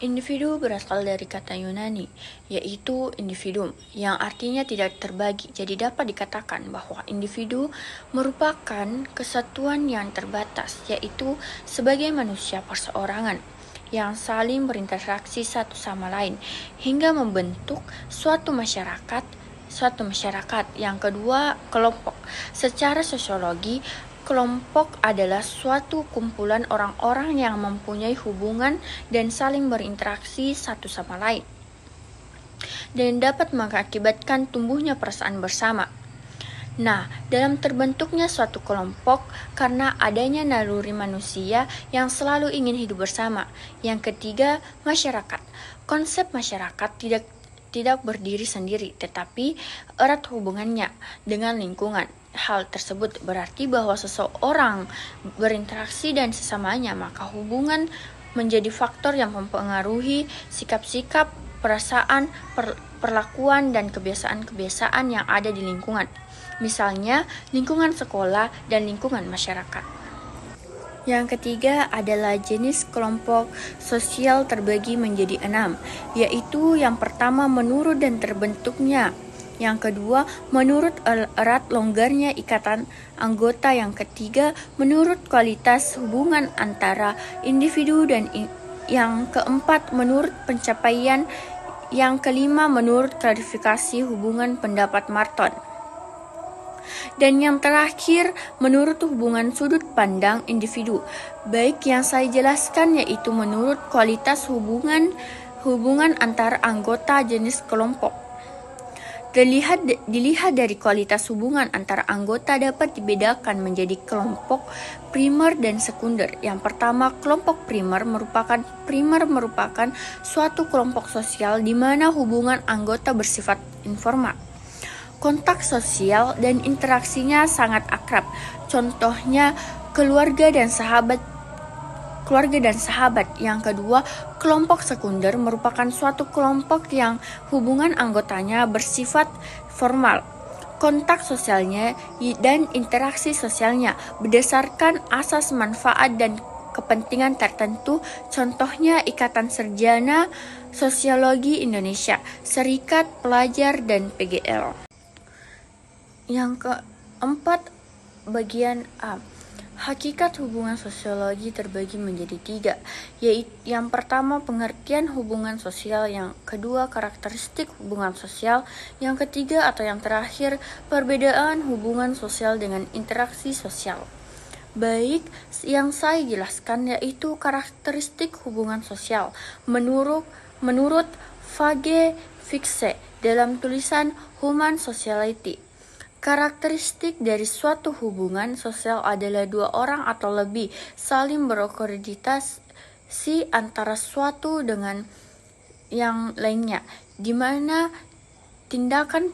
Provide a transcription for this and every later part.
Individu berasal dari kata Yunani, yaitu individuum, yang artinya tidak terbagi. Jadi dapat dikatakan bahwa individu merupakan kesatuan yang terbatas, yaitu sebagai manusia perseorangan yang saling berinteraksi satu sama lain hingga membentuk suatu masyarakat. Yang kedua, kelompok. Secara sosiologi, kelompok adalah suatu kumpulan orang-orang yang mempunyai hubungan dan saling berinteraksi satu sama lain, dan dapat mengakibatkan tumbuhnya perasaan bersama. Nah, dalam terbentuknya suatu kelompok karena adanya naluri manusia yang selalu ingin hidup bersama. Yang ketiga, masyarakat. Konsep masyarakat tidak berdiri sendiri, tetapi erat hubungannya dengan lingkungan. Hal tersebut berarti bahwa seseorang berinteraksi dan sesamanya, maka hubungan menjadi faktor yang mempengaruhi sikap-sikap, perasaan, perlakuan, dan kebiasaan-kebiasaan yang ada di lingkungan. Misalnya, lingkungan sekolah dan lingkungan masyarakat. Yang ketiga adalah jenis kelompok sosial terbagi menjadi 6, yaitu yang pertama menurut dan terbentuknya. Yang kedua, menurut erat longgarnya ikatan anggota. Yang ketiga, menurut kualitas hubungan antara individu dan yang keempat, menurut pencapaian. Yang kelima, menurut klarifikasi hubungan pendapat Marton. Dan yang terakhir, menurut hubungan sudut pandang individu. Baik yang saya jelaskan yaitu menurut kualitas hubungan antar anggota jenis kelompok. Dilihat dari kualitas hubungan antara anggota dapat dibedakan menjadi kelompok primer dan sekunder. Yang pertama, kelompok primer merupakan suatu kelompok sosial di mana hubungan anggota bersifat informal. Kontak sosial dan interaksinya sangat akrab. Contohnya keluarga dan sahabat. Yang kedua, kelompok sekunder merupakan suatu kelompok yang hubungan anggotanya bersifat formal. Kontak sosialnya dan interaksi sosialnya berdasarkan asas manfaat dan kepentingan tertentu. Contohnya Ikatan Sarjana Sosiologi Indonesia, Serikat Pelajar, dan PGL. Yang keempat, bagian A. Hakikat hubungan sosiologi terbagi menjadi 3, yaitu yang pertama pengertian hubungan sosial, yang kedua karakteristik hubungan sosial, yang ketiga atau yang terakhir perbedaan hubungan sosial dengan interaksi sosial. Baik, yang saya jelaskan yaitu karakteristik hubungan sosial menurut Fage Fixe dalam tulisan Human Sociality. Karakteristik dari suatu hubungan sosial adalah dua orang atau lebih saling berkoordinasi antara suatu dengan yang lainnya, di mana tindakan,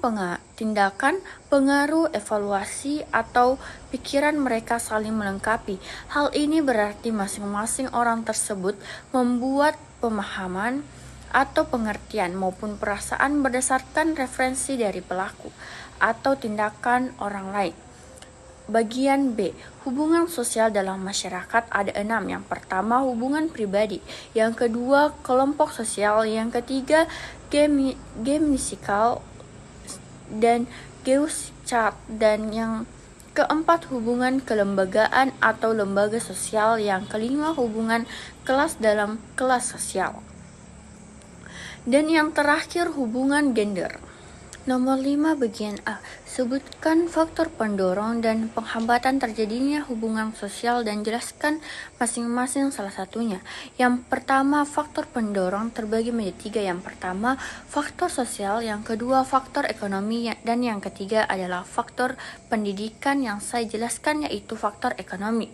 pengaruh, evaluasi, atau pikiran mereka saling melengkapi. Hal ini berarti masing-masing orang tersebut membuat pemahaman atau pengertian maupun perasaan berdasarkan referensi dari pelaku atau tindakan orang lain. Bagian B, hubungan sosial dalam masyarakat ada 6. Yang pertama, hubungan pribadi. Yang kedua, kelompok sosial. Yang ketiga, gemisikal dan geoscat. Dan yang keempat, hubungan kelembagaan atau lembaga sosial. Yang kelima, hubungan kelas dalam kelas sosial. Dan yang terakhir, hubungan gender. Nomor 5 bagian A. Sebutkan faktor pendorong dan penghambatan terjadinya hubungan sosial dan jelaskan masing-masing salah satunya. Yang pertama, faktor pendorong terbagi menjadi 3. Yang pertama, faktor sosial, yang kedua, faktor ekonomi, dan yang ketiga adalah faktor pendidikan. Yang saya jelaskan yaitu faktor ekonomi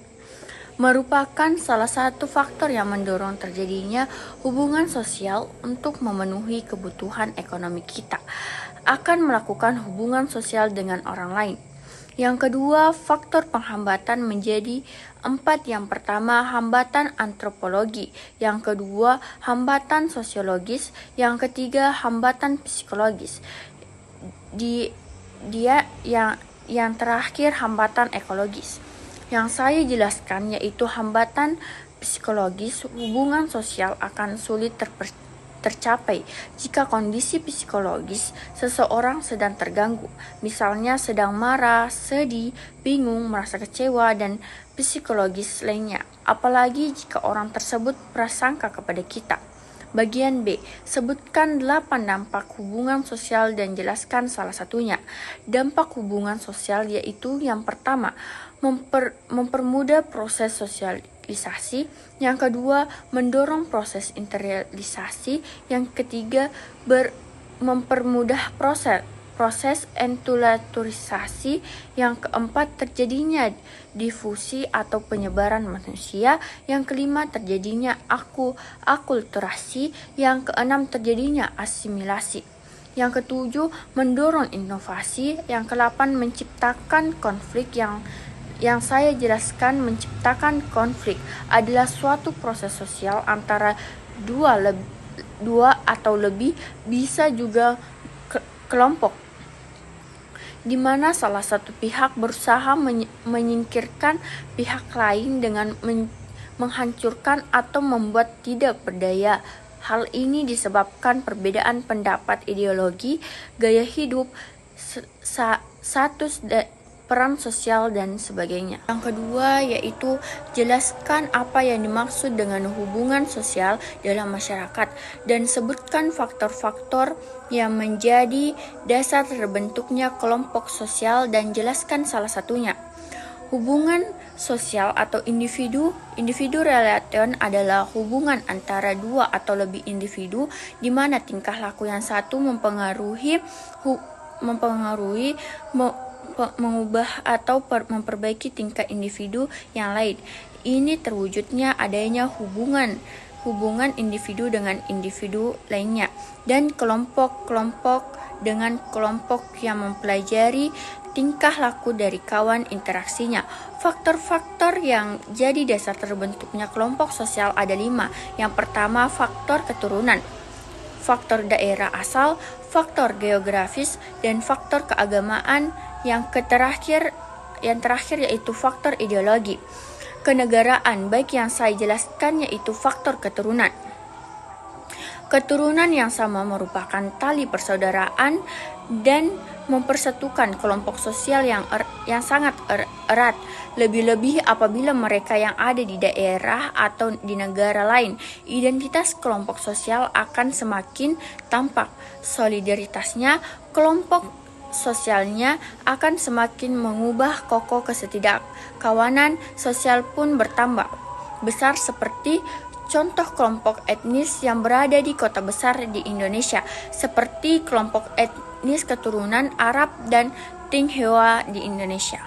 merupakan salah satu faktor yang mendorong terjadinya hubungan sosial. Untuk memenuhi kebutuhan ekonomi kita akan melakukan hubungan sosial dengan orang lain. Yang kedua, faktor penghambatan menjadi 4. Yang pertama, hambatan antropologi. Yang kedua, hambatan sosiologis. Yang ketiga, hambatan psikologis. Yang terakhir, hambatan ekologis. Yang saya jelaskan yaitu hambatan psikologis. Hubungan sosial akan sulit tercapai jika kondisi psikologis seseorang sedang terganggu, misalnya sedang marah, sedih, bingung, merasa kecewa, dan psikologis lainnya, apalagi jika orang tersebut prasangka kepada kita. Bagian B, sebutkan 8 dampak hubungan sosial dan jelaskan salah satunya. Dampak hubungan sosial yaitu yang pertama, mempermudah proses sosialisasi. Yang kedua, mendorong proses internalisasi. Yang ketiga, mempermudah proses enkulturalisasi. Yang keempat, terjadinya difusi atau penyebaran manusia. Yang kelima, terjadinya akulturasi. Yang keenam, terjadinya asimilasi. Yang ketujuh, mendorong inovasi. Yang kedelapan, menciptakan konflik. Yang saya jelaskan, menciptakan konflik adalah suatu proses sosial antara dua atau lebih, bisa juga kelompok, di mana salah satu pihak berusaha menyingkirkan pihak lain dengan menghancurkan atau membuat tidak berdaya. Hal ini disebabkan perbedaan pendapat, ideologi, gaya hidup, status, peran sosial, dan sebagainya. Yang kedua yaitu jelaskan apa yang dimaksud dengan hubungan sosial dalam masyarakat dan sebutkan faktor-faktor yang menjadi dasar terbentuknya kelompok sosial dan jelaskan salah satunya. Hubungan sosial atau individu relation adalah hubungan antara dua atau lebih individu di mana tingkah laku yang satu mempengaruhi mengubah atau memperbaiki tingkah individu yang lain. Ini terwujudnya adanya hubungan individu dengan individu lainnya dan kelompok-kelompok dengan kelompok yang mempelajari tingkah laku dari kawan interaksinya. Faktor-faktor yang jadi dasar terbentuknya kelompok sosial ada 5. Yang pertama, faktor keturunan, faktor daerah asal, faktor geografis, dan faktor keagamaan. Yang terakhir yaitu faktor ideologi. Kenegaraan, baik yang saya jelaskan yaitu faktor keturunan. Keturunan yang sama merupakan tali persaudaraan dan mempersatukan kelompok sosial yang sangat erat, lebih-lebih apabila mereka yang ada di daerah atau di negara lain. Identitas kelompok sosial akan semakin tampak, solidaritasnya kelompok sosialnya akan semakin mengubah kokoh, ketidakkawanan sosial pun bertambah besar, seperti contoh kelompok etnis yang berada di kota besar di Indonesia, seperti kelompok etnis keturunan Arab dan Tionghoa di Indonesia.